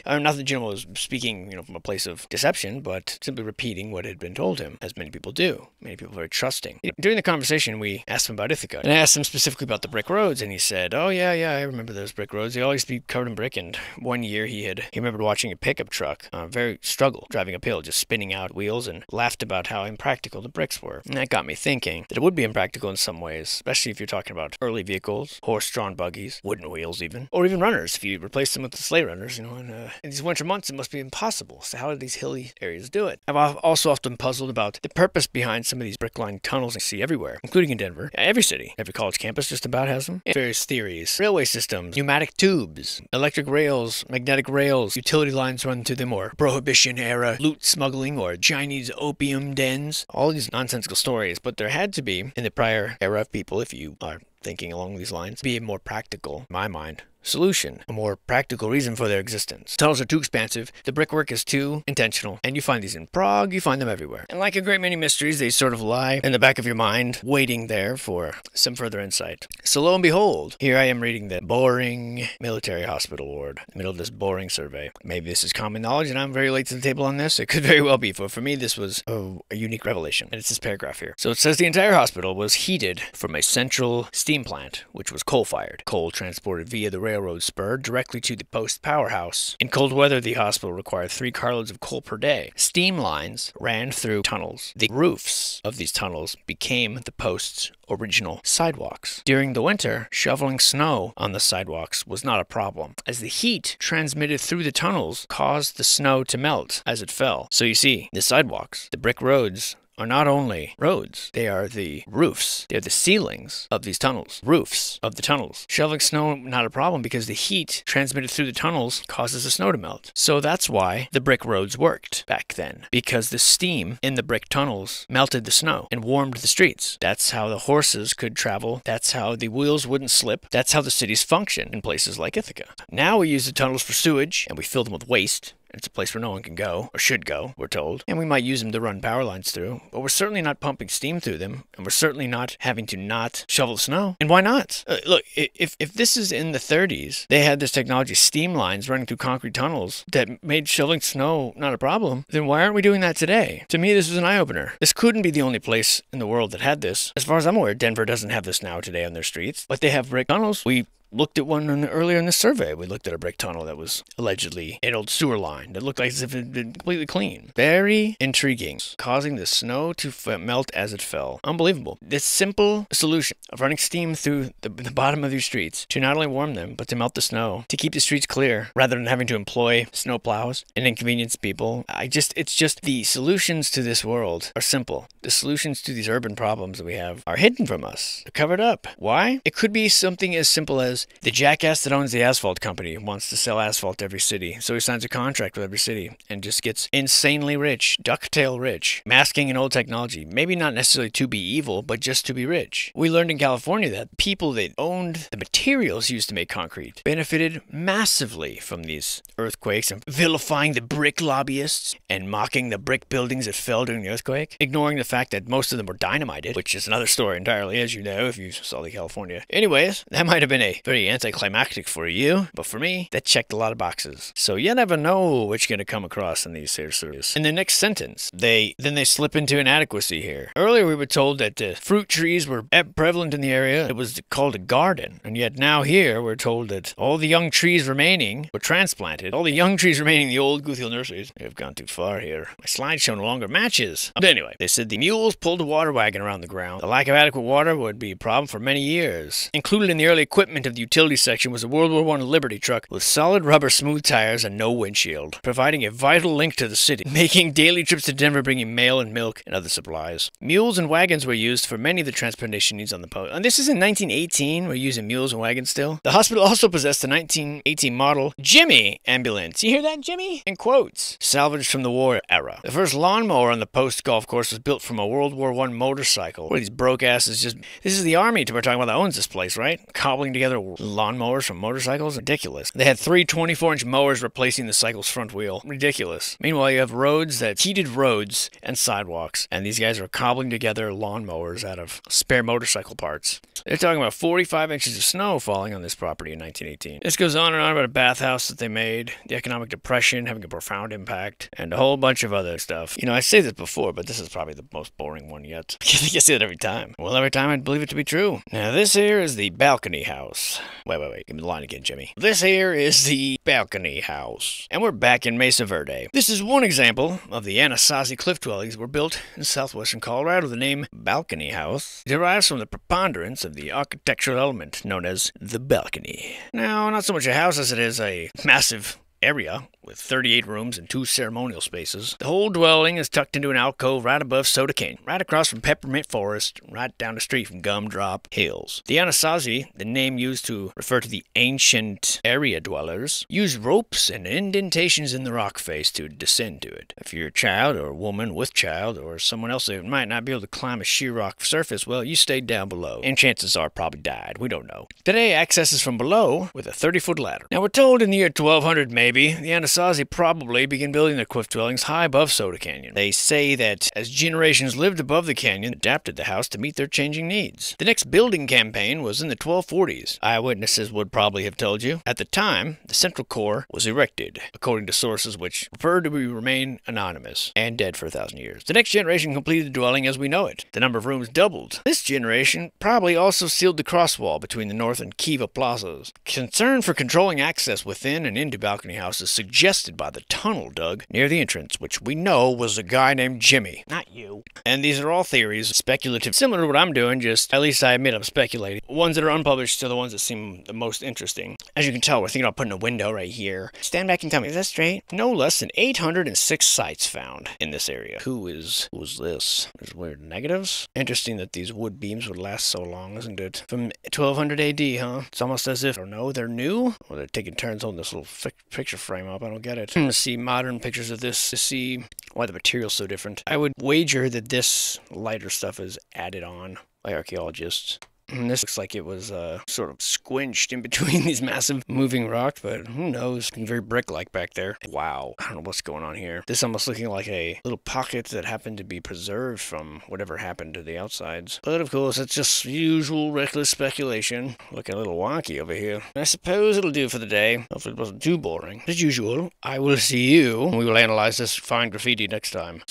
Speaker 1: general was speaking, from a place of deception, but simply repeating what had been told him, as many people do. Many people are very trusting. During the conversation, we asked him about Ithaca, and I asked him specifically about the brick roads, and he said, "Oh yeah, I remember those brick roads. They always be covered in brick." And one year he remembered watching a pickup truck very struggle driving uphill, just spinning out wheels, and laughed about how impractical the bricks were. And that got me thinking that it would be impractical in some ways, especially if you're talking about early vehicles, horse-drawn buggies, wooden wheels even, or even runners. If you replace them with the sleigh runners, in these winter months, it must be impossible. So how did these hilly areas do it? I've also often puzzled about the purpose behind some of these brick-lined tunnels I see everywhere, including in Denver. Every city, every college campus just about has them. Various theories, railway systems, pneumatic tubes, electric rails, magnetic rails, utility lines run through them, or Prohibition-era loot smuggling, or Chinese opium dens. All these nonsensical stories, but there had to be, in the prior era of people, if you are thinking along these lines, be a more practical, in my mind, solution, a more practical reason for their existence. Tunnels are too expansive, the brickwork is too intentional, and you find these in Prague, you find them everywhere. And like a great many mysteries, they sort of lie in the back of your mind, waiting there for some further insight. So lo and behold, here I am reading the boring military hospital ward, in the middle of this boring survey. Maybe this is common knowledge, and I'm very late to the table on this. It could very well be, for me this was a unique revelation, and it's this paragraph here. So it says the entire hospital was heated from a central steam plant, which was coal-fired. Coal transported via the railroad spur directly to the post powerhouse. In cold weather, the hospital required 3 carloads of coal per day. Steam lines ran through tunnels. The roofs of these tunnels became the post's original sidewalks. During the winter, shoveling snow on the sidewalks was not a problem, as the heat transmitted through the tunnels caused the snow to melt as it fell. So you see, the sidewalks, the brick roads, are not only roads, they are the roofs. They're the ceilings of these tunnels. Roofs of the tunnels. Shoveling snow, not a problem, because the heat transmitted through the tunnels causes the snow to melt. So that's why the brick roads worked back then, because the steam in the brick tunnels melted the snow and warmed the streets. That's how the horses could travel. That's how the wheels wouldn't slip. That's how the cities function in places like Ithaca. Now we use the tunnels for sewage, and we fill them with waste. It's a place where no one can go, or should go, we're told. And we might use them to run power lines through, but we're certainly not pumping steam through them, and we're certainly not having to not shovel snow. And why not? Look, if this is in the 30s, they had this technology, steam lines running through concrete tunnels that made shoveling snow not a problem, then why aren't we doing that today? To me, this was an eye-opener. This couldn't be the only place in the world that had this. As far as I'm aware, Denver doesn't have this now today on their streets, but they have brick tunnels. We looked at one earlier in the survey. We looked at a brick tunnel that was allegedly an old sewer line that looked like as if it had been completely clean. Very intriguing. Causing the snow to melt as it fell. Unbelievable. This simple solution of running steam through the bottom of your streets to not only warm them, but to melt the snow, to keep the streets clear, rather than having to employ snow plows and inconvenience people. It's just the solutions to this world are simple. The solutions to these urban problems that we have are hidden from us. They're covered up. Why? It could be something as simple as because the jackass that owns the asphalt company wants to sell asphalt to every city. So he signs a contract with every city and just gets insanely rich, ducktail rich, masking an old technology. Maybe not necessarily to be evil, but just to be rich. We learned in California that people that owned the materials used to make concrete benefited massively from these earthquakes and vilifying the brick lobbyists and mocking the brick buildings that fell during the earthquake, ignoring the fact that most of them were dynamited, which is another story entirely, as you know, if you saw the California. Anyways, that might have been a very anticlimactic for you, but for me, that checked a lot of boxes. So you never know what you're going to come across in these here stories. In the next sentence, they slip into inadequacy here. Earlier we were told that fruit trees were prevalent in the area. It was called a garden, and yet now here we're told that all the young trees remaining were transplanted. All the young trees remaining in the old Gutheel nurseries. I've gone too far here. My slideshow no longer matches. But anyway, they said the mules pulled a water wagon around the ground. The lack of adequate water would be a problem for many years. Included in the early equipment of the utility section was a World War I Liberty truck with solid rubber smooth tires and no windshield, providing a vital link to the city, making daily trips to Denver bringing mail and milk and other supplies. Mules and wagons were used for many of the transportation needs on the post. And this is in 1918. We're using mules and wagons still. The hospital also possessed a 1918 model Jimmy ambulance. You hear that, Jimmy? In quotes. Salvaged from the war era. The first lawnmower on the post golf course was built from a World War I motorcycle. What are these broke asses just... This is the army we're talking about that owns this place, right? Cobbling together lawnmowers from motorcycles? Ridiculous. They had 3 24-inch mowers replacing the cycle's front wheel. Ridiculous. Meanwhile, you have heated roads and sidewalks, and these guys are cobbling together lawnmowers out of spare motorcycle parts. They're talking about 45 inches of snow falling on this property in 1918. This goes on and on about a bathhouse that they made, the economic depression having a profound impact, and a whole bunch of other stuff. You know, I say this before, but this is probably the most boring one yet. I say it every time. Well, every time I'd believe it to be true. Now, this here is the balcony house. Wait. Give me the line again, Jimmy. This here is the balcony house. And we're back in Mesa Verde. This is one example of the Anasazi cliff dwellings were built in southwestern Colorado. The name balcony house derives from the preponderance of the architectural element known as the balcony. Now, not so much a house as it is a massive area with 38 rooms and 2 ceremonial spaces. The whole dwelling is tucked into an alcove right above Soda Canyon, right across from Peppermint Forest, right down the street from Gumdrop Hills. The Anasazi, the name used to refer to the ancient area dwellers, used ropes and indentations in the rock face to descend to it. If you're a child or a woman with child or someone else that might not be able to climb a sheer rock surface, well, you stayed down below, and chances are probably died. We don't know. Today, access is from below with a 30-foot ladder. Now, we're told in the year 1200 maybe, the Anasazi probably began building their cliff dwellings high above Soda Canyon. They say that as generations lived above the canyon, adapted the house to meet their changing needs. The next building campaign was in the 1240s. Eyewitnesses would probably have told you. At the time, the central core was erected, according to sources which preferred to remain anonymous and dead for 1,000 years. The next generation completed the dwelling as we know it. The number of rooms doubled. This generation probably also sealed the crosswall between the North and Kiva plazas. Concern for controlling access within and into balcony houses suggested by the tunnel dug near the entrance, which we know was a guy named Jimmy. Not you. And these are all theories, speculative, similar to what I'm doing, just at least I admit I'm speculating. Ones that are unpublished are the ones that seem the most interesting. As you can tell, we're thinking about putting a window right here. Stand back and tell me, is that straight? No less than 806 sites found in this area. Who's this? There's weird negatives. Interesting that these wood beams would last so long, isn't it? From 1200 AD, huh? It's almost as if, I don't know, they're new? Or they're taking turns holding this little picture frame up. I don't get it. To see modern pictures of this to see why the material's so different. I would wager that this lighter stuff is added on by archaeologists. And this looks like it was sort of squinched in between these massive moving rocks, but who knows? Very brick-like back there. Wow. I don't know what's going on here. This almost looking like a little pocket that happened to be preserved from whatever happened to the outsides. But of course, it's just usual reckless speculation. Looking a little wonky over here. I suppose it'll do for the day. Hopefully it wasn't too boring. As usual, I will see you. We will analyze this fine graffiti next time.